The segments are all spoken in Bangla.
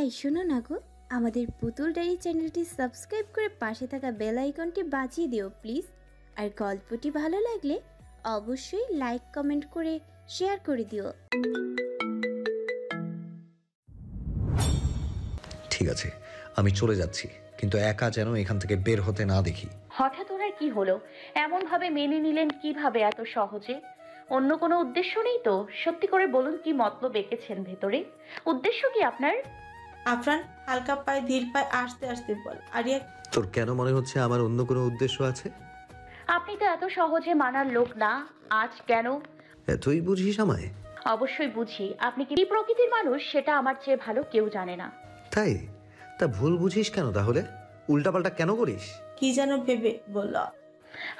এই শোনো না গো, আমাদের পুতুল ডায়েরি চ্যানেলটি সাবস্ক্রাইব করে পাশে থাকা বেল আইকনটি বাজিয়ে দিও প্লিজ। আর গল্পটি ভালো লাগলে অবশ্যই লাইক কমেন্ট করে শেয়ার করে দিও। ঠিক আছে, আমি চলে যাচ্ছি, কিন্তু একা যেন এখান থেকে বের হতে না দেখি। হঠাৎ ওনার কি হলো? এমন ভাবে মেনে নিলেন কিভাবে এত সহজে? অন্য কোনো উদ্দেশ্য নেই তো? সত্যি করে বলুন, কি মতলব এঁকেছেন ভেতরে? উদ্দেশ্য কি আপনার? আফরান হালকা পায়ে ধীর পায়ে আস্তে আস্তে বল। আরিয়া, তোর কেন মনে হচ্ছে আমার অন্য কোনো উদ্দেশ্য আছে? আপনি তো এত সহজে মানার লোক না। আজ কেন? এতই বুঝিস আমায়? অবশ্যই বুঝি। আপনি কি প্রকৃতির মানুষ সেটা আমার চেয়ে ভালো কেউ জানে না। তাই? তা ভুল বুঝিস কেন তাহলে? উল্টাপাল্টা কেন করিস? কি যেন ভেবে বলল।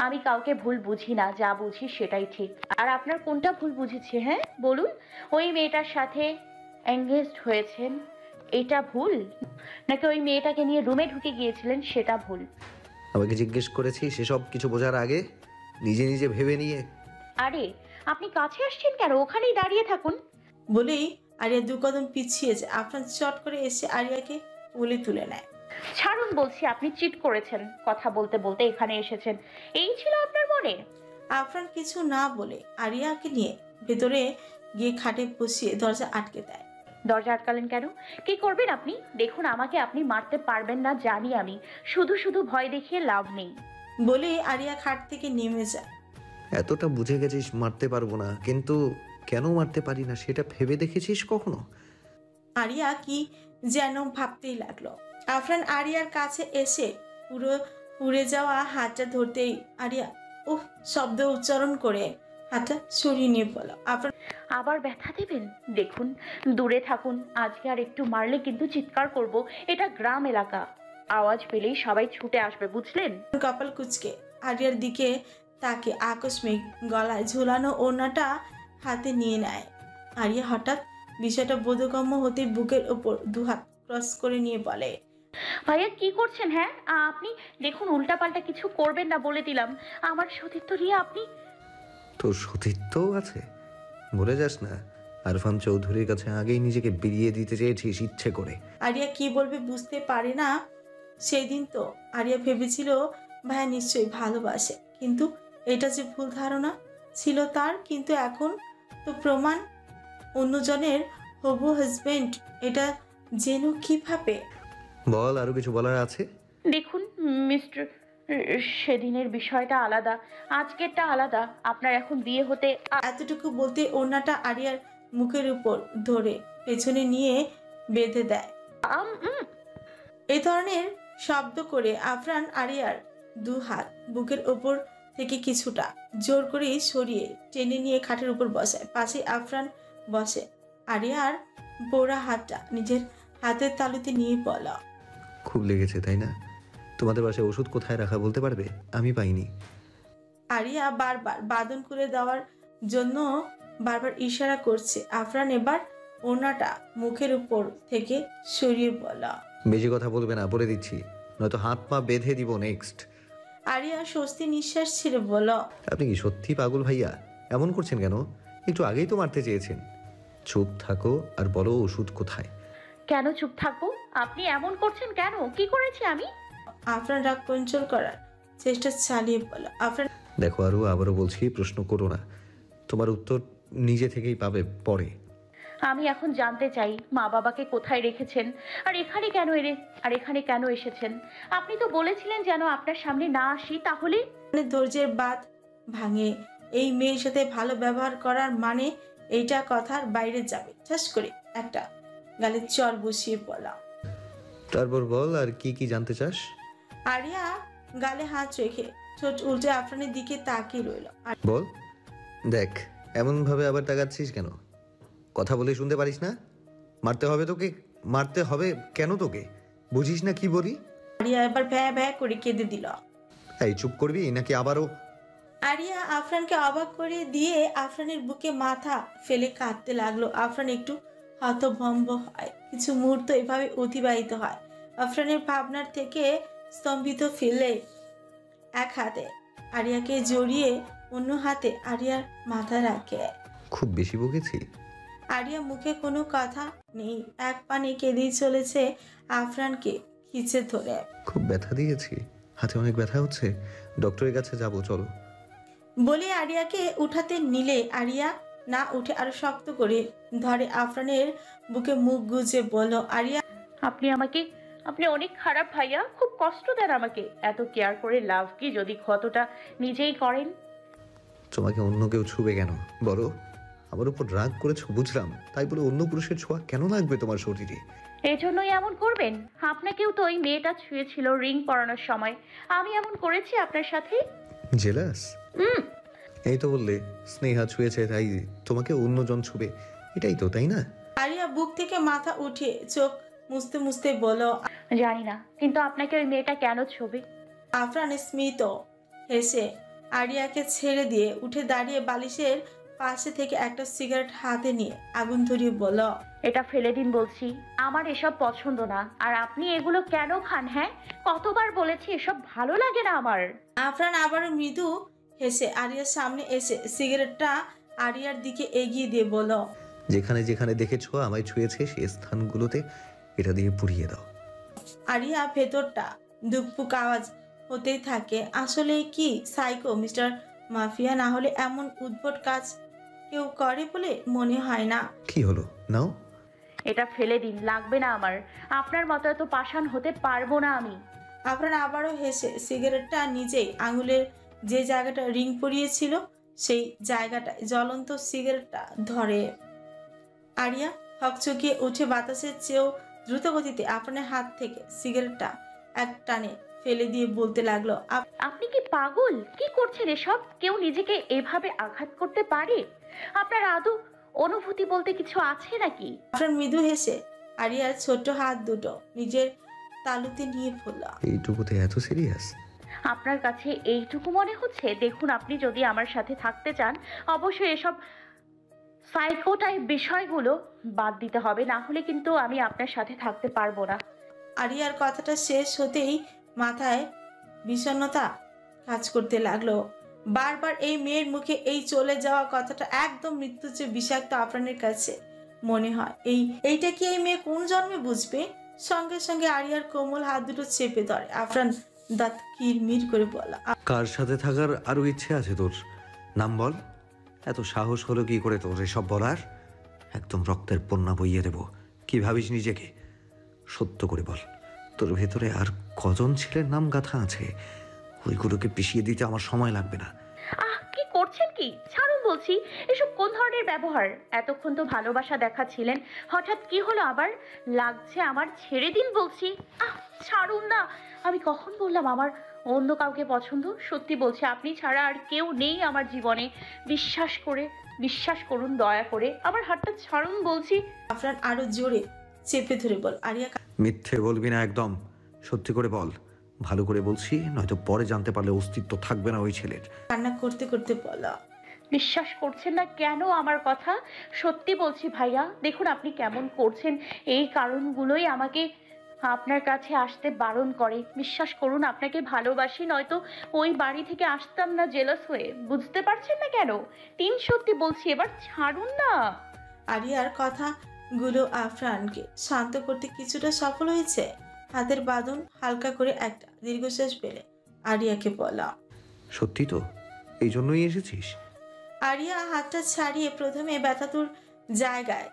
আমি কাউকে ভুল বুঝি না, যা বুঝি সেটাই ঠিক। আর আপনার কোনটা ভুল বুঝেছে? হ্যাঁ বলুন। ওই মেয়েটার সাথে এঙ্গেজড হয়েছেন, এটা ভুল? নাকি ওই মেয়েটাকে নিয়ে রুমে ঢুকে গিয়েছিলেন, সেটা ভুল? আমাকে জিজ্ঞেস করেছি সেসব কিছু বোঝার আগে নিজে নিজে ভেবে নিয়ে। আরে আপনি কাছে আসছেন কেন? ওখানেই দাঁড়িয়ে থাকুন। বলেই আরিয়া দু কদম পিছিয়ে যায়। আফরান চট করে এসে আরিয়াকে কোলে তুলে নেয়। ছাড়ুন বলছি, আপনি চিট করেছেন। কথা বলতে বলতে এখানে এসেছেন, এই ছিল আপনার মনে? আফরান কিছু না বলে আরিয়াকে নিয়ে ভেতরে গিয়ে খাটে বসিয়ে দরজা আটকে দেয়। দরজা আটকালেন কেন? কি করবেন আপনি? দেখুন, আমাকে আপনি মারতে পারবেন না জানি আমি, শুধু শুধু ভয় দেখিয়ে লাভ নেই। বলে আরিয়া খাট থেকে নেমে যায়। এতটা বুঝে গেছিস মারতে পারবো না, কিন্তু কেন মারতে পারি না সেটা ভেবে দেখেছিস কখনো? আরিয়া কি যেন ভাবতেই লাগলো। আফরান আরিয়ার কাছে এসে পুরো পুড়ে যাওয়া হাতটা ধরতেই আরিয়া উফ শব্দ উচ্চারণ করে হাতটা সরিয়ে নিয়ে বলল। আফরান, আবার ব্যথা দেবেন? দেখুন, দূরে থাকুন। আজকে আর একটু মারলে কিন্তু চিৎকার করব। এটা গ্রাম এলাকা, আওয়াজ পেলেই সবাই ছুটে আসবে, বুঝলেন? কপাল কুঁচকে আরিয়ার দিকে তাকে আকস্মিক গলায় ঝুলানো ওড়নাটা হাতে নিয়ে নেয়। আরিয়া হঠাৎ বিষয়টা বোধগম্য হতে বুকের ওপর দুহাত ক্রস করে নিয়ে বলে, ভাইয়া কি করছেন? হ্যাঁ আপনি দেখুন, উল্টাপাল্টা কিছু করবেন না বলে দিলাম। আমার সতীর্থ নিয়ে আপনি। তোর সতীর্থও আছে? বলে যাস না আরফান চৌধুরীর কাছে আগেই নিজেকে বিলিয়ে দিতে চেয়েছিস ইচ্ছে করে। আরিয়া কি বলবে বুঝতে পারে না। সেই দিন তো আরিয়া ভেবেছিল ভাইয়া নিশ্চয়ই ভালোবাসে, কিন্তু এটা যে ভুল ধারণা ছিল তার। কিন্তু এখন তো প্রমাণ অন্যজনের হবু হাজবেন্ড। এটা যেন কিভাবে? বল, আরো কিছু বলার আছে? দেখুন মিস্টার, সেদিনের বিষয়টা আলাদা, আজকেরটা আলাদা। আপনার এখন বিয়ে হতে এতটুকু বলতে ওড়নাটা আরিয়ার মুখের উপর ধরে পেছনে নিয়ে বেঁধে দেয়। এই ধরনের শব্দ করে আফরান আরিয়ার দু হাত বুকের ওপর থেকে কিছুটা জোর করে সরিয়ে টেনে নিয়ে খাটের উপর বসায়। পাশে আফরান বসে। আরিয়ার পোড়া হাতটা নিজের হাতের তালুতে নিয়ে বলা, খুব লেগেছে তাই না? তোমাদের বাসায় ওষুধ কোথায় রাখা বলতে পারবে? আমি পাইনি। আরিয়া বারবার বাদন করে দেওয়ার জন্য বারবার ইশারা করছে। আফরান এবার ওড়নাটা মুখের উপর থেকে সরিয়ে বলা, বেশি কথা বলবে না বলে দিচ্ছি, নয়তো হাত পা বেঁধে দিব নেক্সট। আরিয়া স্বস্তি নিঃশ্বাস ছেড়ে বলল, আপনি কি সত্যি পাগল ভাইয়া? এমন করছেন কেন? একটু আগেই তো মারতে চেয়েছেন। চুপ থাকো আর বলো ওষুধ কোথায়। কেন চুপ থাকবো? আপনি এমন করছেন কেন? কি করেছি আমি? আফরান রাগ কন্ট্রোল করার চেষ্টা চালিয়ে বলল, আফরান দেখো আবারও বলছি, প্রশ্ন করো না, তোমার উত্তর নিজে থেকেই পাবে পরে। আমি এখন জানতে চাই মা বাবাকে কোথায় রেখেছেন, আর এখানে কেন এসেছেন? আপনি তো বলেছিলেন যেন আপনার সামনে না আসি। তাহলে ধৈর্যের বাঁধ ভাঙে। এই মেয়ের সাথে ভালো ব্যবহার করার মানে এইটা কথার বাইরে যাবে। ঠাস করে একটা গালে চর বসিয়ে বলা, তারপর বল, আর কি কি জানতে চাস? আরিয়া গালে হাত রেখে ঠোঁট উল্টে আফরানের দিকে তাকিয়ে রইল। বল। দেখ, এমন ভাবে আবার তাকাচ্ছিস কেন? কথা বলে শুনতে পারিস না? মারতে হবে তোকে? মারতে হবে কেন তোকে? বুঝিস না কি বলি? আরিয়া এবার ভ্যা ভ্যা করে কেঁদে দিল। এই চুপ করবি নাকি আবারও? আরিয়া আফরানকে অবাক করে দিয়ে আফরানের বুকে মাথা ফেলে কাঁদতে লাগলো। আফরান একটু হতভম্ব হয়। কিছু মুহূর্ত এভাবে অতিবাহিত হয়। আফরানের ভাবনার থেকে স্তম্ভিত ফেলে এক হাতে আরিয়াকে জড়িয়ে অন্য হাতে আরিয়ার মাথা রাখে। খুব বেশি বকেছি? আরিয়া মুখে কোনো কথা নেই, এক পানে কেঁদেই চলেছে আফরানকে খিচে ধরে। খুব ব্যথা দিয়েছি, হাতে অনেক ব্যথা হচ্ছে, ডক্টরের কাছে যাব, চলো। বলে আরিয়াকে উঠাতে নিলে আরিয়া না উঠে আরো শক্ত করে ধরে আফরানের বুকে মুখ গুজে বলল, আরিয়া আপনি অনেক খারাপ ভাইয়া, খুব কষ্ট দেন আমাকে। এত কেয়ার করে লাভ কি যদি ক্ষতটা নিজেই করেন? তোমাকে অন্য কেউ ছুবে কেন বলো? আমার উপর রাগ করেছো বুঝলাম, তাই বলে অন্য পুরুষের ছোঁয়া কেন লাগবে তোমার শরীরে? এই জন্যই এমন করবেন? আপনাকেও তো ওই মেয়েটা ছুঁয়েছিল রিং পরানোর সময়, আমি এমন করেছি আপনার সাথে? জেলাস? এই তো বললে স্নেহা ছুঁয়েছে তাই তোমাকে অন্যজন ছুবে, এটাই তো, তাই না? আরিয়া বুক থেকে মাথা উঠিয়ে চোখ মুছতে মুছতে বলল। জানি না, কিন্তু আপনাকে ওই মেয়েটা কেন ছবি? আফরান স্মিত হেসে আরিয়াকে ছেড়ে দিয়ে উঠে দাঁড়িয়ে বালিশের পাশে থেকে একটা সিগারেট হাতে নিয়ে আগুন ধরিয়ে বলল, এটা ফেলে দিন বলছি, আমার এসব পছন্দ না। আর আপনি এগুলো কেন খান? হ্যাঁ, কতবার বলেছি এসব ভালো লাগে না আমার। আফরান আবারও মৃদু হেসে আরিয়ার সামনে এসে সিগারেটটা আরিয়ার দিকে এগিয়ে দিয়ে বলল, যেখানে যেখানে দেখেছো আমায় ছুঁয়েছে সেই স্থানগুলোতে এটা দিয়ে পুড়িয়ে দাও। আরিয়া ভেতরটা দুকপুক আওয়াজ হতেই থাকে। আসলে কি সাইকো মিস্টার মাফিয়া? না হলে এমন উদ্ভট কাজ কেউ করে বলে মনে হয় না। কি হলো, নাও। এটা ফেলে দিন, লাগবে না আমার। আপনার মতো এত পাষাণ হতে পারবো না আমি। আফরান আবারও হেসে সিগারেটটা নিজেই আঙুলের যে জায়গাটা রিং পরিয়েছিল সেই জায়গাটায় জ্বলন্ত সিগারেটটা ধরে। আরিয়া হকচকিয়ে উঠে বাতাসের চেয়েও দ্রুত গতিতে আফরানের হাত থেকে সিগারেটটা এক টানে ফেলে দিয়ে বলতে লাগলো, আপনি কি পাগল? কি করছেন এসব? কেউ নিজেকে এভাবে আঘাত করতে পারে? আপনার আদৌ অনুভূতি বলতে কিছু আছে নাকি? আফরান মৃদু হেসে আরিয়ার ছোট্ট হাত দুটো নিজের তালুতে নিয়ে বলল, এইটুকুতে এত সিরিয়াস? আপনার কাছে এইটুকু মনে হচ্ছে? দেখুন, আপনি যদি আমার সাথে থাকতে চান অবশ্যই এসব সাইকোটাইপ বিষয়গুলো বাদ দিতে হবে, না হলে কিন্তু আমি আপনার সাথে থাকতে পারবো না। আরিয়ার কথাটা শেষ হতেই মাথায় বিষণ্ণতা কাজ করতে লাগলো। বারবার এই মেয়ের মুখে এই চলে যাওয়া কথাটা একদম মৃত্যুর চেয়ে বিষাক্ত আফরানের কাছে মনে হয়। এইটা কি এই মেয়ে কোন জন্মে বুঝবে? সঙ্গে সঙ্গে আরিয়ার কোমল হাত দুটো চেপে ধরে। আফরান দাঁত কিরমির করে বলা, কার সাথে থাকার আরো ইচ্ছে আছে তোর? নাম বল। এত সাহস হলো কি করে তোর এসব বলার? একদম রক্তের বন্যা বইয়ে দেব। কি ভাবিস নিজেকে? সত্য করে বল, তোর ভেতরে আর কজন ছেলের নাম গাথা আছে? ওইগুলোকে পিষিয়ে দিতে আমার সময় লাগবে না। কি করছেন কি? ছাড়ুন বলছি। এসব কোন ধরনের ব্যবহার? এতক্ষণ তো ভালোবাসা দেখাচ্ছিলেন, হঠাৎ কি হলো আবার? লাগছে আমার, ছেড়ে দিন বলছি। ছাড়ুন না। আমি কখন বললাম আমার অন্য কাউকে পছন্দ? সত্যি বলছি, আপনি ছাড়া আর কেউ নেই আমার জীবনে। বিশ্বাস করুন দয়া করে, আমার হাতটা ছাড়ুন বলছি। আফরান আরো জোরে চেপে ধরে বল, আরিয়া মিথ্যে বলবি না একদম, সত্যি করে বল। ভালো করে বলছি, নয়তো পরে জানতে পারলে অস্তিত্ব থাকবে না ওই ছেলের। কান্না করতে করতে বলা, বিশ্বাস করছেন না কেন আমার কথা? সত্যি বলছি ভাইয়া, দেখুন আপনি কেমন করছেন। এই কারণগুলোই আমাকে আপনার কাছে আসতে বারণ করে। বিশ্বাস করুন, আপনাকে ভালোবাসি, নয়তো ওই বাড়ি থেকে আসতাম না জেলাস হয়ে। বুঝতে পারছেন না কেন? সত্যি বলছি, এবার ছাড়ুন না। আরিয়ার কথাগুলো আফরানকে শান্ত করতে কিছুটা সফল হয়েছে। হাতের বাঁধন হালকা করে একটা দীর্ঘশ্বাস ফেলে আরিয়াকে বলা, সত্যি তো? এই জন্যই এসেছিস? আরিয়া হাতটা ছাড়িয়ে প্রথমে ব্যথাতুর জায়গায়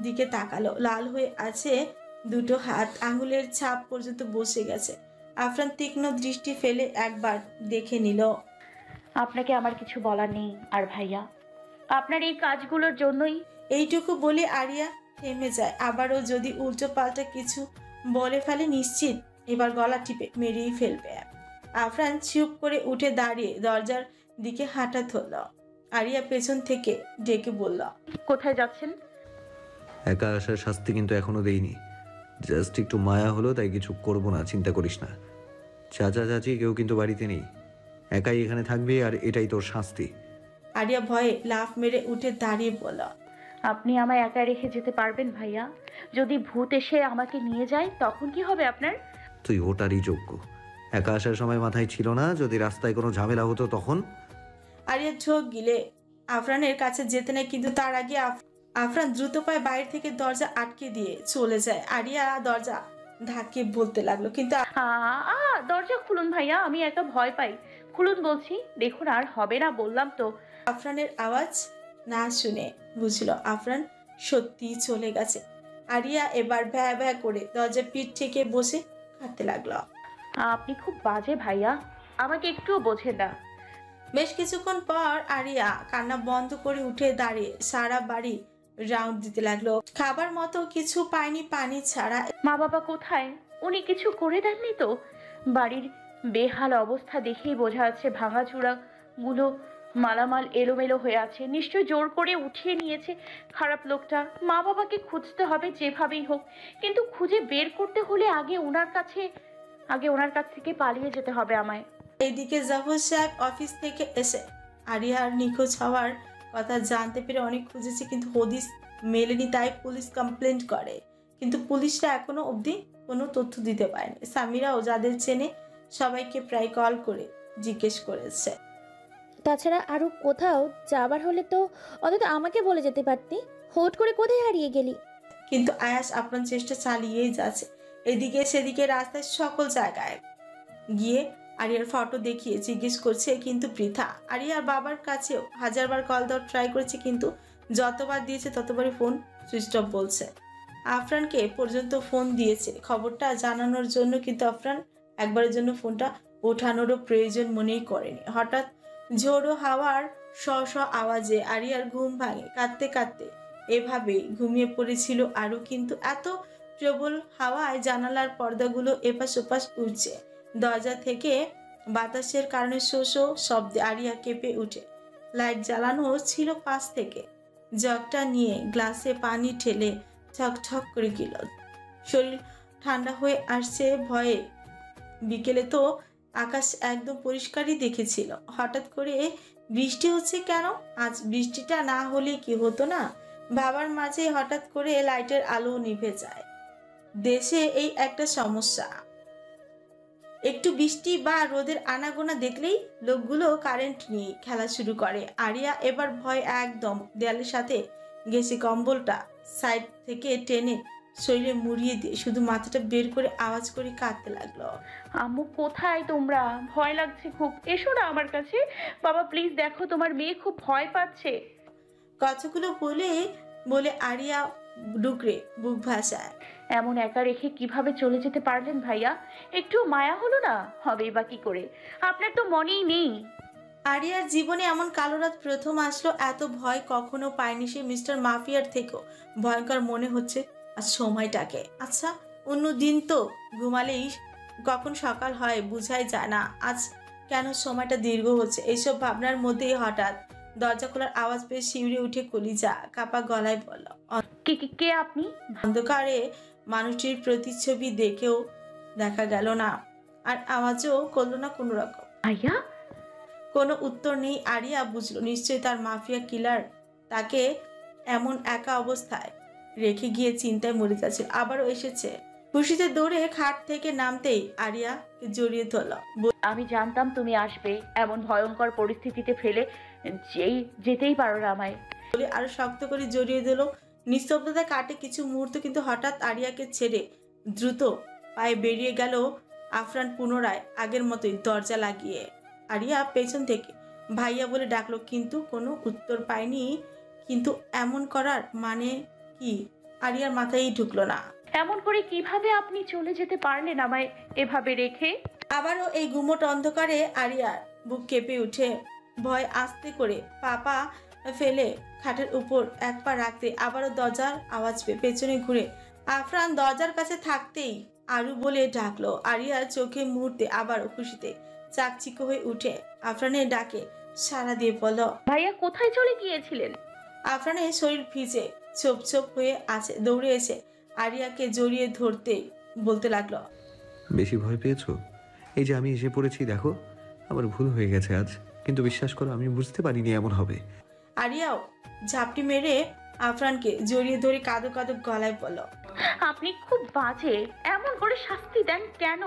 দিকে তাকালো। লাল হয়ে আছে দুটো হাত, আঙুলের ছাপ পর্যন্ত বসে গেছে। আফরান তীক্ষ্ণ দৃষ্টি ফেলে একবার দেখে নিল। আপনাকে আমার কিছু বলার নেই আর ভাইয়া, আপনার এই কাজগুলোর জন্যই। এইটুকু বলে আরিয়া থেমে যায়। আবারও যদি উল্টো পাল্টা কিছু বলে ফেলে নিশ্চিত এবার গলা টিপে মেরেই ফেলবে। আফরান চুপ করে উঠে দাঁড়িয়ে দরজার দিকে হাঁটা ধরল। আরিয়া পেছন থেকে ডেকে বলল, কোথায় যাচ্ছেন? একা আসার শাস্তি কিন্তু এখনো দেইনি, জাস্ট একটু মায়া হলো তাই কিছু করবো না, চিন্তা করিস না। চাচা চাচি কেউ কিন্তু বাড়িতে নেই, একাই এখানে থাকবি আর এটাই তোর শাস্তি। আরিয়া ভয়ে লাফ মেরে উঠে দাঁড়িয়ে বলল, আপনি আমায় একা রেখে যেতে পারবেন ভাইয়া? যদি ভূত এসে আমাকে নিয়ে যায় তখন কি হবে আপনার? তুই ওটারই যোগ্য। একা আসার সময় মাথায় ছিল না যদি রাস্তায় কোনো ঝামেলা হতো তখন? আরিয়া ঝোঁক গিলে আফরানের কাছে যেতে নেয়, কিন্তু তার আগে আফরান দ্রুত পায়ে বাইরে থেকে দরজা আটকে দিয়ে চলে যায়। আরিয়া দরজা ধাক্কে বলতে লাগলো, কিন্তু দরজা খুলুন ভাইয়া, আমি একা ভয় পাই, খুলুন বলছি। দেখুন আর হবে না বললাম তো। আফরানের আওয়াজ না শুনে বুঝলো আফরান সত্যি চলে গেছে। আরিয়া এবার ভ্যা ভ্যা করে দরজা পিঠ থেকে বসে কাঁদতে লাগলো। আপনি খুব বাজে ভাইয়া, আমাকে একটুও বোঝেন না। বেশ কিছুক্ষণ পর আরিয়া কান্না বন্ধ করে উঠে দাঁড়িয়ে সারা বাড়ি রাউন্ড দিতে লাগলো। খাবার মতো কিছু পায়নি পানি ছাড়া। মা বাবা কোথায়? উনি কিছু করে দেননি তো? বাড়ির বেহাল অবস্থা দেখেই বোঝা যাচ্ছে ভাঙাচোরা গুলো, মালামাল এলোমেলো হয়ে আছে। নিশ্চয় জোর করে উঠিয়ে নিয়েছে খারাপ লোকটা। মা বাবাকে খুঁজতে হবে যেভাবেই হোক, কিন্তু খুঁজে বের করতে হলে আগে ওনার কাছ থেকে পালিয়ে যেতে হবে আমায়। এইদিকে জাফর সাহেব অফিস থেকে এসে আরিয়ার নিখোঁজ হওয়ার কথা জানতে পেরে অনেক খুঁজেছে, কিন্তু হদিস মেলেনি। তাই পুলিশ কমপ্লেন্ট করে, কিন্তু পুলিশরা এখনো অবধি কোনো তথ্য দিতে পারেনি। সামিরাও যাদের চেনে সবাইকে প্রায় কল করে জিজ্ঞেস করেছে। তাছাড়া আরও কোথাও যাবার হলে তো অন্তত আমাকে বলে যেতে পারতি। হুট করে কোথায় হারিয়ে গেলি? কিন্তু আয়াস আপনার চেষ্টা চালিয়েই যাচ্ছে, এদিকে সেদিকে রাস্তায় সকল জায়গায় গিয়ে আরিয়ার ফটো দেখিয়ে জিজ্ঞেস করছে, কিন্তু বৃথা। আরিয়ার বাবার কাছেও হাজারবার কল দেওয়ার ট্রাই করেছে, কিন্তু যতবার দিয়েছে ততবারই ফোন সুইচ অফ বলছে। আফরানকে পর্যন্ত ফোন দিয়েছে খবরটা জানানোর জন্য, কিন্তু আফরান একবারের জন্য ফোনটা ওঠানোরও প্রয়োজন মনেই করেনি। হঠাৎ ঝোড়ো হাওয়ার শ শ আওয়াজে আরিয়ার ঘুম ভাঙে। কাঁদতে কাঁদতে এভাবেই ঘুমিয়ে পড়েছিল আরও, কিন্তু এত প্রবল হাওয়ায় জানালার পর্দাগুলো এপাশ ওপাশ উঠছে। দরজা থেকে বাতাসের কারণে শো শো শব্দে আরিয়া কেঁপে উঠে। লাইট জ্বালানো ছিল পাশ থেকে। জগটা নিয়ে গ্লাসে পানি ঠেলে ঠক ঠক করে গেল। শরীর ঠান্ডা হয়ে আসছে ভয়ে। বিকেলে তো আকাশ একদম পরিষ্কারই দেখেছিল, হঠাৎ করে বৃষ্টি হচ্ছে কেন? আজ বৃষ্টিটা না হলে কি হতো না? ভাবার মাঝে হঠাৎ করে লাইটের আলো নিভে যায়। দেশে এই একটা সমস্যা, একটু বৃষ্টি বা রোদের আনাগোনা দেখলেই লোকগুলো কারেন্ট নিয়ে খেলা শুরু করে। আরিয়া এবার ভয় একদম দেয়ালের সাথে গেছে। কম্বলটা সাইড থেকে টেনে শরীরে মুড়িয়ে দিয়ে শুধু মাথাটা বের করে আওয়াজ করে কাঁদতে লাগলো। আম্মু কোথায় তোমরা? ভয় লাগছে খুব, এসো না আমার কাছে। বাবা প্লিজ দেখো, তোমার মেয়ে খুব ভয় পাচ্ছে। কথাগুলো বলে আরিয়া ডুকরে বুক ভাসায়। এমন একা রেখে কিভাবে চলে যেতে পারলেন ভাইয়া? একটু মায়া হলো না? হবে বা কি করে? আপনার তো মনেই নেই। আরিয়ার জীবনে এমন কালো রাত প্রথম আসলো। এত ভয় কখনো পায়নি সে। মিস্টার মাফিয়ার থেকেও ভয়ঙ্কর মনে হচ্ছে আর সময়টাকে। আচ্ছা, অন্য দিন তো ঘুমালেই কখন সকাল হয় বুঝাই যায় না, আজ কেন সময়টা দীর্ঘ হচ্ছে? এইসব ভাবনার মধ্যেই হঠাৎ দরজা খোলার আওয়াজ পেয়ে শিউরে উঠে কলিজা কাপা গলায় বলল, কে আপনি? অন্ধকারে মানুষটির প্রতিচ্ছবি দেখেও দেখা গেল না, আর আওয়াজও করলো না কোনো রকম। ভাইয়া? কোনো উত্তর নেই। আরিয়া বুঝলো নিশ্চয়ই তার মাফিয়া কিলার তাকে এমন একা অবস্থায় রেখে গিয়ে চিন্তায় মরে যাচ্ছে। আবারও এসেছে। খুশিতে দৌড়ে খাট থেকে নামতেই আরিয়াকে জড়িয়ে ধরল। আমি জানতাম তুমি আসবে, এমন ভয়ঙ্কর পরিস্থিতিতে ফেলে যেতেই পারো না আমায়। বলে আরো শক্ত করে জড়িয়ে দিল। নিস্তব্ধতা কাটে কিছু মুহূর্ত, কিন্তু হঠাৎ আরিয়াকে ছেড়ে দ্রুত পায়ে বেরিয়ে গেল আফরান। পুনরায় আগের মতোই দরজা লাগিয়ে আরিয়া পেছন থেকে ভাইয়া বলে ডাকলো, কিন্তু কোনো উত্তর পায়নি। কিন্তু এমন করার মানে কি আরিয়ার মাথায় ঢুকলো না। এমন করে কিভাবে আপনি চলে যেতে পারলেন আমায় এভাবে রেখে? আবারও এই গুমট অন্ধকারে আরিয়ার বুক কেঁপে উঠে। ভয় আস্তে করে পা ফেলে খাটের উপর এক পা রাখতে আবারও দরজার আওয়াজ পেয়ে পেছনে ঘুরে আফরান দরজার কাছে থাকতেই আরু বলে ডাকলো। আরিয়ার চোখে মুহূর্তে আবারও খুশিতে চাকচিক্য হয়ে উঠে আফরানের ডাকে সাড়া দিয়ে বলল, ভাইয়া কোথায় চলে গিয়েছিলেন? আফরানের শরীর ভিজে ছোপ ছোপ হয়ে আছে। দৌড়ে এসে আরিয়াকে জড়িয়ে ধরতেই বলতে লাগলো, বেশি ভয় পেয়েছো? এই যে আমি এসে পড়েছি, দেখো আমার ভুল হয়ে গেছে আজ, কিন্তু বিশ্বাস করো আমি বুঝতে পারিনি এমন হবে। আরিয়াও ঝাপটি মেরে আফরানকে জড়িয়ে ধরে কাঁদো কাঁদো গলায় বলল, আপনি খুব বাজে, এমন করে শাস্তি দেন কেন?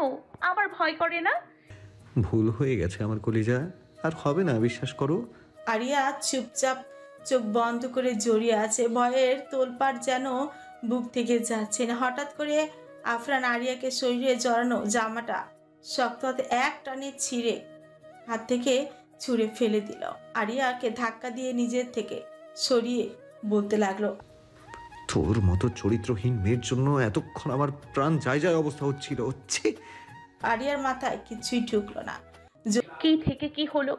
আমার ভয় করে না? ভুল হয়ে গেছে আমার কলিজা, আর হবে না, বিশ্বাস করো। আরিয়া চুপচাপ চোখ বন্ধ করে জড়িয়ে আছে। ভয়ের তোলপাড় যেন বুক থেকে যাচ্ছে না। হঠাৎ করে আফরান আরিয়াকে শরীরে জড়ানো জামাটা শক্ত হাতে এক টানে ছিঁড়ে হাত থেকে ছুঁড়ে ফেলে দিল। আরিয়াকে ধাক্কা দিয়ে নিজের থেকে সরিয়ে বলতে লাগলো, তোর মতো চরিত্রহীন মেয়ের জন্য এতক্ষণ আমার প্রাণ যায় যায় অবস্থা হচ্ছিল হচ্ছে। আরিয়ার মাথায় কিছুই ঢুকলো না। কি থেকে কি হলো?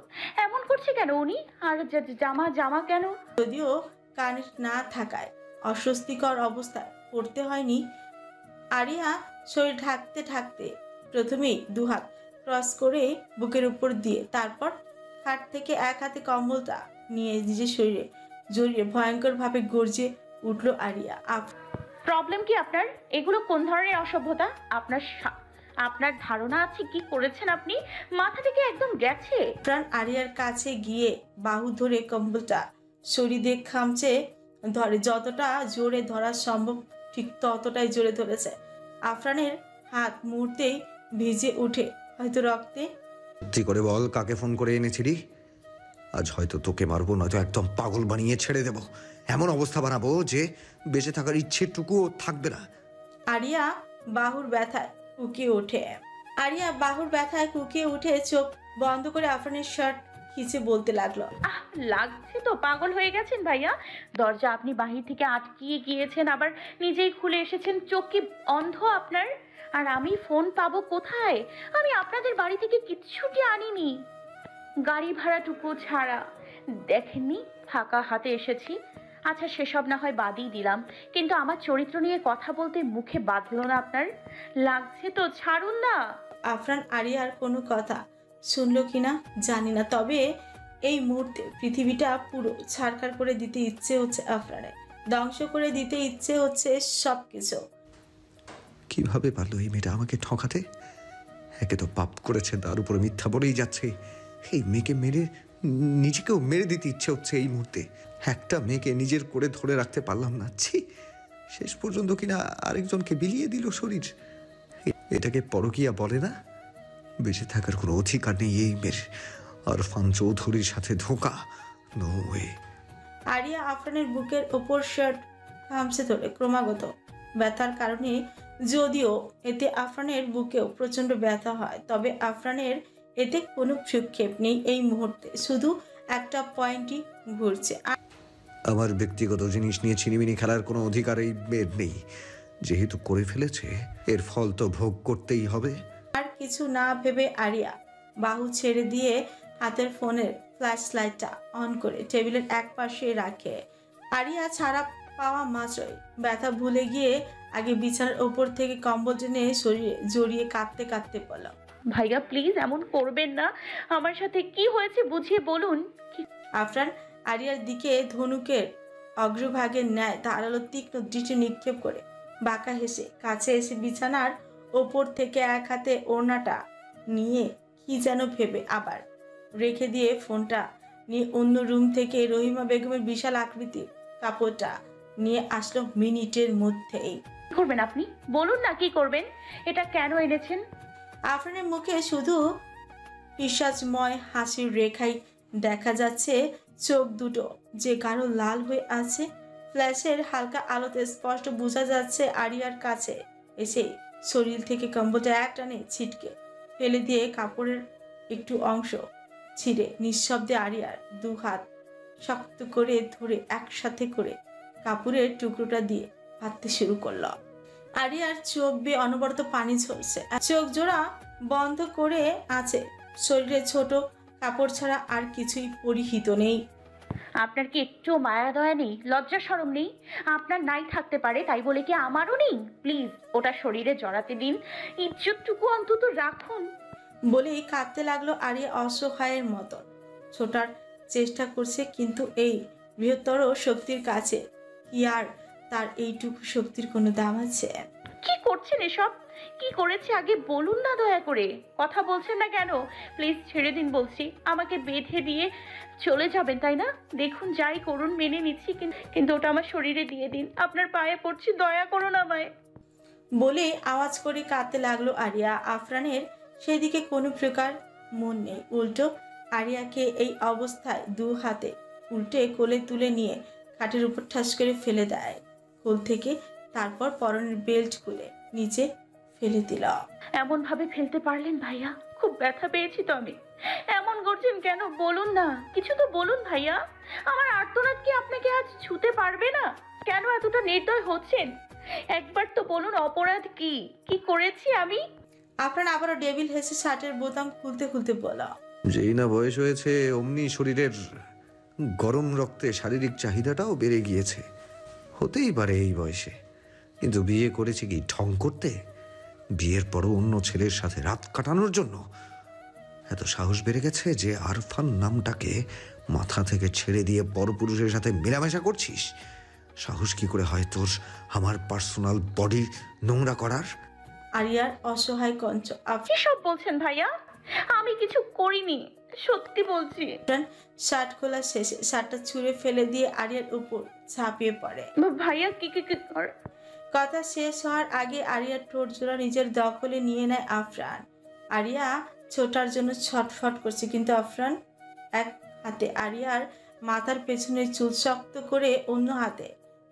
এমন করছে কেন উনি? আর জামা জামা কেন? যদিও কানের না থাকায় অস্বস্তিকর অবস্থায় পড়তে হয়নি। আরিয়া শরীর ঢাকতে ঢাকতে প্রথমেই দুহাত ক্রস করে বুকের উপর দিয়ে, তারপর খাট থেকে এক হাতে কম্বলটা নিয়ে নিজের শরীরে জড়িয়ে ভয়ঙ্করভাবে গর্জে উঠল আরিয়া। প্রবলেম কি আপনার? এগুলো কোন ধরনের অসভ্যতা? আপনার ধারণা আছে কি করেছেন আপনি? মাথা থেকে একদম গেছে। প্রাণ আরিয়ার কাছে গিয়ে বাহু ধরে কম্বলটা শরীরে খামচে ধরে, যতটা জোরে ধরা সম্ভব ঠিক ততটাই জোরে ধরেছে। আফরানের হাত মুহূর্তেই ভিজে উঠে, হয়তো রক্তে। সত্যি করে বল, কাকে ফোন করে এনেছিলি? আজ হয়তো তোকে মারবো, নয়তো একদম পাগল বানিয়ে ছেড়ে দেব। এমন অবস্থা বানাবো যে বেঁচে থাকার ইচ্ছেটুকুও থাকবে না। আরিয়া বাহুর ব্যথায় কুকিয়ে উঠে চোখ বন্ধ করে আফরানের শার্ট খিচে বলতে লাগলো, লাগছে তো। পাগল হয়ে গেছেন ভাইয়া? দরজা আপনি বাহির থেকে আটকিয়ে গিয়েছেন, আবার নিজেই খুলে এসেছেন। চোখ কি অন্ধ আপনার? আর আমি ফোন পাবো কোথায়? আমি আপনাদের বাড়ি থেকে কিচ্ছুটি আনিনি, গাড়ি ভাড়াটুকু ছাড়া। দেখেননি ফাঁকা হাতে এসেছি। আচ্ছা সেসব না হয় বাদই দিলাম, কিন্তু আমার চরিত্র নিয়ে কথা বলতে মুখে বাঁধলো না আপনার? লাগছে তো, ছাড়ুন না। আফরান আরিয়ার কোনো কথা শুনলো কিনা জানি না, তবে এই মুহূর্তে পৃথিবীটা পুরো ছারখার করে দিতে ইচ্ছে হচ্ছে আফরানের, ধ্বংস করে দিতে ইচ্ছে হচ্ছে সবকিছু। কিভাবে পারলো এই মেয়েটা আমাকে ঠকাতে? একে তো পাপ করেছে, তার উপরে মিথ্যা বলেই যাচ্ছে। এই মেয়েকে মেরে নিজেকেও মেরে দিতে ইচ্ছে হচ্ছে এই মুহূর্তে। একটা মেয়েকে নিজের করে ধরে রাখতে পারলাম না, ছি। শেষ পর্যন্ত কিনা আরেকজনকে বিলিয়ে দিল শরীর। এটাকে পরকীয়া বলে না? বেঁচে থাকার কোনো অধিকার নেই এই মেয়ের। আরফান চৌধুরীর সাথে ধোঁকা, নো ওয়ে। আরিয়া আফরানের বুকের ওপর শার্ট খামচে ধরে ক্রমাগত ব্যথার কারণে, যদিও এতে আফরানের বুকেও প্রচন্ড ব্যথা হয়, তবে আফরানের এতে কোনো ভ্রুক্ষেপ নেই এই মুহূর্তে। শুধু একটা পয়েন্টই ঘুরছে। আমার ব্যক্তিগত জিনিস নিয়ে ছিনিমিনি খেলার কোনো অধিকার এই মেয়ের নেই। যেহেতু করে ফেলেছে, এর ফল তো ভোগ করতেই হবে। আর কিছু না ভেবে আরিয়া বাহু ছেড়ে দিয়ে হাতের ফোনের ফ্ল্যাশ লাইটটা অন করে টেবিলের এক পাশে রাখে। আরিয়া ছাড়া পাওয়া মাত্রই ব্যথা ভুলে গিয়ে আগে বিছানার ওপর থেকে কম্বল টেনে শরীরে জড়িয়ে কাঁদতে কাঁদতে বলল, ভাইয়া প্লিজ এমন করবেন না। আমার সাথে কি হয়েছে বুঝিয়ে বলুন। আফরান আরিয়ার দিকে ধনুকের অগ্রভাগের ন্যায় ধারালো তীক্ষ্ণ দৃষ্টি নিক্ষেপ করে বাঁকা হেসে কাছে এসে বিছানার ওপর থেকে এক হাতে ওড়নাটা নিয়ে কি যেন ভেবে আবার রেখে দিয়ে ফোনটা নিয়ে অন্য রুম থেকে রহিমা বেগমের বিশাল আকৃতির কাপড়টা নিয়ে আসলো মিনিটের মধ্যেই। করবেন আপনি? বলুন না কি করবেন। এটা কেন এনেছেন? আফরানের মুখে শুধু পিশাচময় হাসির রেখাই দেখা যাচ্ছে, চোখ দুটো যে গাঢ় লাল হয়ে আছে। ফ্ল্যাশের হালকা আলোতে স্পষ্ট বোঝা যাচ্ছে আরিয়ার কাছে এসে শরীর থেকে কম্বলটা এক টানে ছিটকে ফেলে দিয়ে কাপড়ের একটু অংশ ছিঁড়ে নিঃশব্দে আরিয়ার দু হাত শক্ত করে ধরে একসাথে করে কাপড়ের টুকরোটা দিয়ে বাঁধতে শুরু করলো। আরিয়ার চোখ বেয়ে অনবরত পানি ঝরছে, চোখ জোড়া বন্ধ করে আছে। শরীরে ছোট কাপড় ছাড়া আর কিছুই পরিহিত নেই। আপনার কি একটু মায়া দয়া নেই, লজ্জা শরম নেই? আপনার নাই থাকতে পারে, তাই বলে কি আমারও নেই? প্লিজ ওটা শরীরে জড়াতে দিন, ইজ্জতটুকু অন্তত রাখুন। বলেই কাঁদতে লাগলো আরিয়া অসহায়ের মতন। ছোটার চেষ্টা করছে, কিন্তু এই বৃহত্তর শক্তির কাছে কি আর তার এইটুকু শক্তির কোনো দাম আছে? কি করছেন এসব? কি করেছে আগে বলুন না দয়া করে। কথা বলছেন না কেন? প্লিজ ছেড়ে দিন বলছি। আমাকে বেঁধে দিয়ে চলে যাবেন তাই না? দেখুন যাই করুন মেনে নিচ্ছি, কিন্তু ওটা আমার শরীরে দিয়ে দিন। আপনার পায়ে পড়ছি, দয়া করুন আমায়। বলে আওয়াজ করে কাঁদতে লাগলো আরিয়া। আফরানের সেদিকে কোনো প্রকার মন নেই, উল্টো আরিয়াকে এই অবস্থায় দু হাতে উল্টে কোলে তুলে নিয়ে খাটের উপর ঠাস করে ফেলে দেয় কোল থেকে। তারপর পরনের বেল্ট খুলে নিচে ফেলে দিল। এমন ভাবে ফেলতে পারলেন ভাইয়া? খুব ব্যথা পেয়েছি তো আমি। এমন করছেন কেন বলুন না, কিছু তো বলুন ভাইয়া। আমার আর্তনাদ কি আপনাকে আজ ছুতে পারবে না? কেন এতটা নির্দয় হচ্ছেন? একবার তো বলুন অপরাধ কি, কি করেছি আমি? আফরান আবারও ডেভিল হেসে শার্টের বোতাম খুলতে খুলতে বলল, যেই না বয়স হয়েছে অমনি শরীরের গরম রক্তে শারীরিক চাহিদাটাও বেড়ে গিয়েছে। হতেই পারে এই বয়সে, কিন্তু বিয়ে করেছে কি ঢং করতে? বিয়ের পরও অন্য ছেলের সাথে রাত কাটানোর জন্য? এত সাহস বেড়ে গেছে যে আরফান নামটাকে মাথা থেকে ছেড়ে দিয়ে পরপুরুষের সাথে মেলামেশা করছিস? সাহস কি করে হয় তোর আমার পার্সোনাল বডি নোংরা করার? আরিয়ার অসহায় কঞ্চ। কি সব বলছেন ভাইয়া? আমি কিছু করিনি, সত্যি বলছি। আফরান শার্ট খোলা শেষে শার্টটা ছুঁড়ে ফেলে দিয়ে আরিয়ার উপর ঝাঁপিয়ে পড়ে। ভাইয়া কি কি কি কথা শেষ হওয়ার আগে আরিয়ার ঠোঁট জোড়া নিজের দখলে নিয়ে নেয় আফরান। আরিয়া ছোটার জন্য ছটফট করছে, কিন্তু আফরান এক হাতে আরিয়ার মাথার পেছনের চুল শক্ত করে অন্য হাতে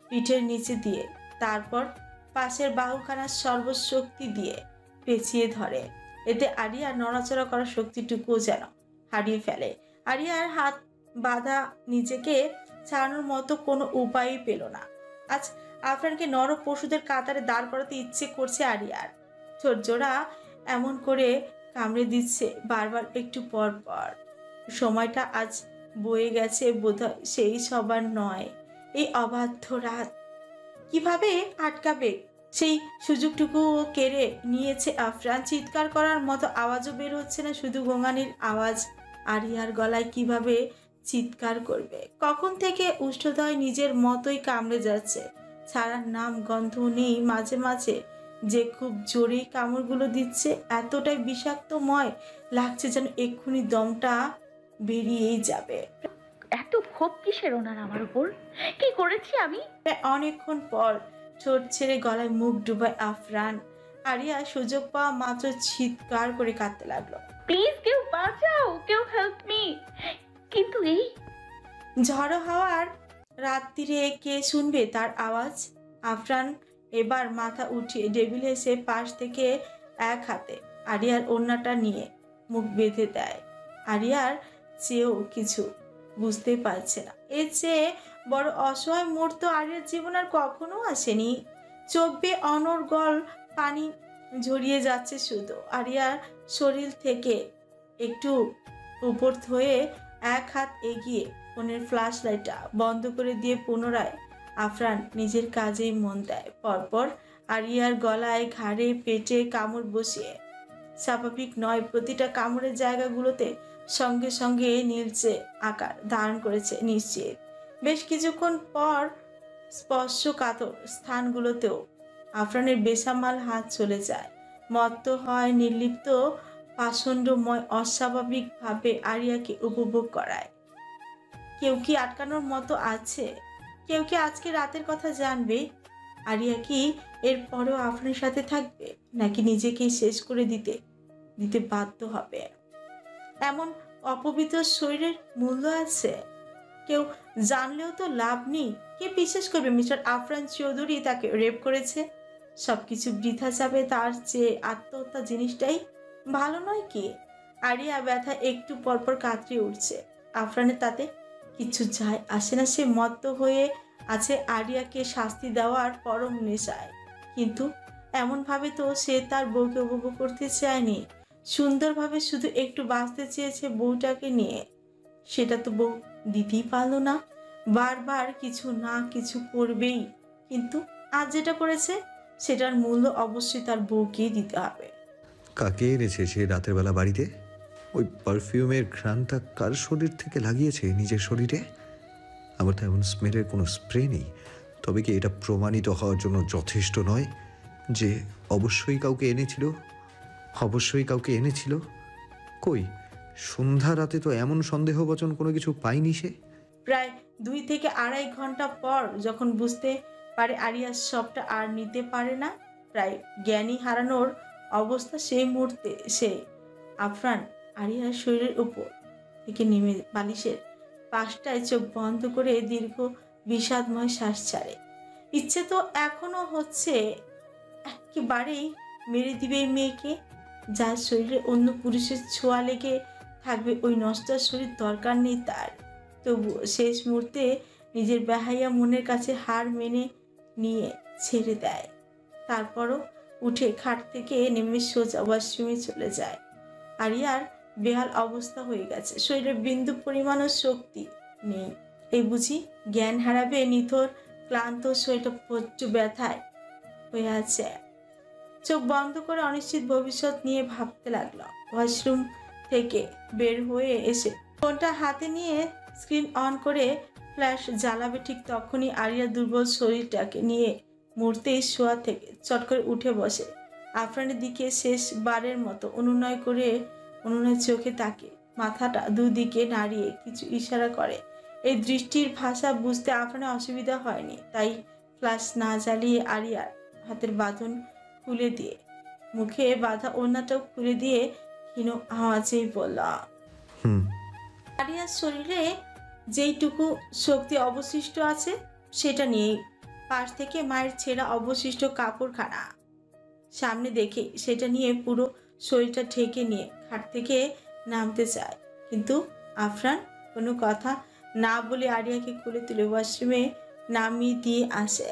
পিঠের নিচে দিয়ে তারপর পাশের বাহুখানা সর্বশক্তি দিয়ে পেঁচিয়ে ধরে। এতে আরিয়া নড়াচড়া করার শক্তিটুকুও যেন হারিয়ে ফেলে। আরিয়ার হাত বাঁধা নিজেকে ছাড়ানোর মতো কোনো উপায়ই পেল না। আজ আফরানকে নর পশুদের কাতারে দাঁড় করাতে ইচ্ছে করছে আরিয়ার। ঠোঁট জোড়া এমন করে কামড়ে দিচ্ছে বারবার একটু পর পর। সময়টা আজ বয়ে গেছে বোধহয় সেই সবার নয়। এই অবাধ্য রাত কিভাবে আটকাবে সেই সুযোগটুকু কেড়ে নিয়েছে আফরান। চিৎকার করার মতো আওয়াজও বের হচ্ছে না, শুধু গোঙানির আওয়াজ। আরিয়ার গলায় কিভাবে চিৎকার করবে? কখন থেকে উষ্ঠদয় নিজের মতোই কামড়ে যাচ্ছে, ছাড়ার নাম গন্ধ নেই। মাঝে মাঝে যে খুব জোরেই কামড়গুলো দিচ্ছে, এতটাই বিষাক্তময় লাগছে যেন এক্ষুনি দমটা বেরিয়েই যাবে। এত ক্ষোভ কিসের ওনার আমার উপর? কি করেছি আমি? প্রায় অনেকক্ষণ পর ঠোঁট ছেড়ে গলায় মুখ ডুবায় আফরান। আরিয়া সুযোগ পাওয়া মাত্র চিৎকার করে কাঁদতে লাগলো, প্লিজ কেউ বাঁচাও, কেউ হেল্প মি। কিন্তু এই ঝড়ো হাওয়ার রাত্রিরে কে শুনবে তার আওয়াজ? আফরান এবার মাথা উঠিয়ে ডেভিল হেসে পাশ থেকে এক হাতে আরিয়ার ওড়নাটা নিয়ে মুখ বেঁধে দেয়। আরিয়ার চেয়েও কিছু বুঝতে পারছে না। এর চেয়ে বড় অসহায় মুহূর্ত আরিয়ার জীবন আর কখনো আসেনি। চোখ বেয়ে অনর্গল পানি ঝরিয়ে যাচ্ছে শুধু। আরিয়ার শরীর থেকে একটু উপর হয়ে এক হাত এগিয়ে ফোনের ফ্ল্যাশ লাইটটা বন্ধ করে দিয়ে পুনরায় আফরান নিজের কাজেই মন দেয়। পরপর আরিয়ার গলায়, ঘাড়ে, পেটে কামড় বসিয়ে স্বাভাবিক নয় প্রতিটা কামড়ের জায়গাগুলোতে সঙ্গে সঙ্গে নীলচে আকার ধারণ করেছে নিশ্চিত। বেশ কিছুক্ষণ পর স্পর্শকাতর স্থানগুলোতেও আফরানের বেসামাল হাত চলে যায়। মত্ত হয় নির্লিপ্ত পাষণ্ডময় অস্বাভাবিকভাবে আরিয়াকে উপভোগ করায়। কেউ কি আটকানোর মতো আছে? কেউ কি আজকে রাতের কথা জানবে? আরিয়া কি এর পরেও আফরানের সাথে থাকবে, নাকি নিজেকেই শেষ করে দিতে বাধ্য হবে? এমন অপবিত্র শরীরের মূল্য আছে? কেউ জানলেও তো লাভ নেই। কে বিশ্বাস করবে মিস্টার আফরান চৌধুরী তাকে রেপ করেছে? সবকিছু বৃথা যাবে, তার চেয়ে আত্মহত্যা জিনিসটাই ভালো নয় কি? আরিয়া ব্যথা একটু পরপর কাতরিয়ে উঠছে। আফরানের তাতে কিছু যায় আসে না। সে মত্ত হয়ে আছে আরিয়াকে শাস্তি দেওয়ার পরম নেশায়। কিন্তু এমনভাবে তো সে তার বউকে উপভোগ করতে চায়নি। সুন্দরভাবে শুধু একটু বাঁচতে চেয়েছে বউটাকে নিয়ে। সেটা তো বউ দিতেই পারল না। বারবার কিছু না কিছু করবেই, কিন্তু আজ যেটা করেছে সেটার মূল্য অবশ্যই তার বউকেই দিতে হবে। কাকে এনেছে সে রাতের বেলা বাড়িতে? ওই পারফিউমের ঘ্রাণটা কার শরীর থেকে লাগিয়েছে নিজের শরীরে? আমার তো এমন স্মেলের কোনো স্প্রে নেই। তবে কি এটা প্রমাণিত হওয়ার জন্য যথেষ্ট নয় যে অবশ্যই কাউকে এনেছিল? অবশ্যই কাউকে এনেছিল। কই, সন্ধ্যা রাতে তো এমন সন্দেহবচন কোনো কিছু পায়নি সে। প্রায় 2 থেকে 2.5 ঘন্টা পর যখন বুঝতে পারে আরিয়া সবটা আর নিতে পারে না, প্রায় জ্ঞানী হারানোর অবস্থা, সেই মুহূর্তে সে আফরান আরিয়ার শরীরের উপর থেকে নেমে বালিশের 5টায় চোখ বন্ধ করে দীর্ঘ বিষাদময় শ্বাস ছাড়ে। ইচ্ছে তো এখনো হচ্ছে একেবারেই মেরে দিবে এই মেয়েকে, যার শরীরে অন্য পুরুষের ছোঁয়া লেগে থাকবে। ওই নষ্ট শরীর দরকার নেই তার। তবুও শেষ মুহূর্তে নিজের বেহাইয়া মনের কাছে হার মেনে নিয়ে ছেড়ে দেয়। তারপরও উঠে খাট থেকে নেমে সোজা ওয়াশরুমে চলে যায়। আরিয়ার বেহাল অবস্থা হয়ে গেছে, শরীরে বিন্দু পরিমাণও শক্তি নেই। এই বুঝি জ্ঞান হারাবে। নিথর ক্লান্ত শরীরটা প্রচুর ব্যথায় হয়ে আছে। চোখ বন্ধ করে অনিশ্চিত ভবিষ্যৎ নিয়ে ভাবতে লাগলো। ওয়াশরুম থেকে বের হয়ে এসে ফোনটা হাতে নিয়ে স্ক্রিন অন করে ফ্ল্যাশ জ্বালাবে, ঠিক তখনই আরিয়ার দুর্বল শরীরটাকে নিয়ে মুহূর্তেই শোয়া থেকে চট করে উঠে বসে। আফরানের দিকে শেষবারের মতো অনুনয় চোখে তাকে মাথাটা দুদিকে নাড়িয়ে কিছু ইশারা করে। এই দৃষ্টির ভাষা বুঝতে আফরানের অসুবিধা হয়নি, তাই ফ্ল্যাশ না জ্বালিয়ে আরিয়ার হাতের বাঁধন খুলে দিয়ে, মুখে বাঁধা ওড়নাটাও খুলে দিয়ে ক্ষীণ আওয়াজেই বলল, আরিয়ার শরীরে যেইটুকু শক্তি অবশিষ্ট আছে সেটা নিয়েই পাশ থেকে মায়ের ছেঁড়া অবশিষ্ট কাপড়খানা সামনে দেখে সেটা নিয়ে পুরো শরীরটা ঢেকে নিয়ে খাট থেকে নামতে চায়। কিন্তু আফরান কোনো কথা না বলে আরিয়াকে কোলে তুলে ওয়াশরুমে নামিয়ে দিয়ে আসে।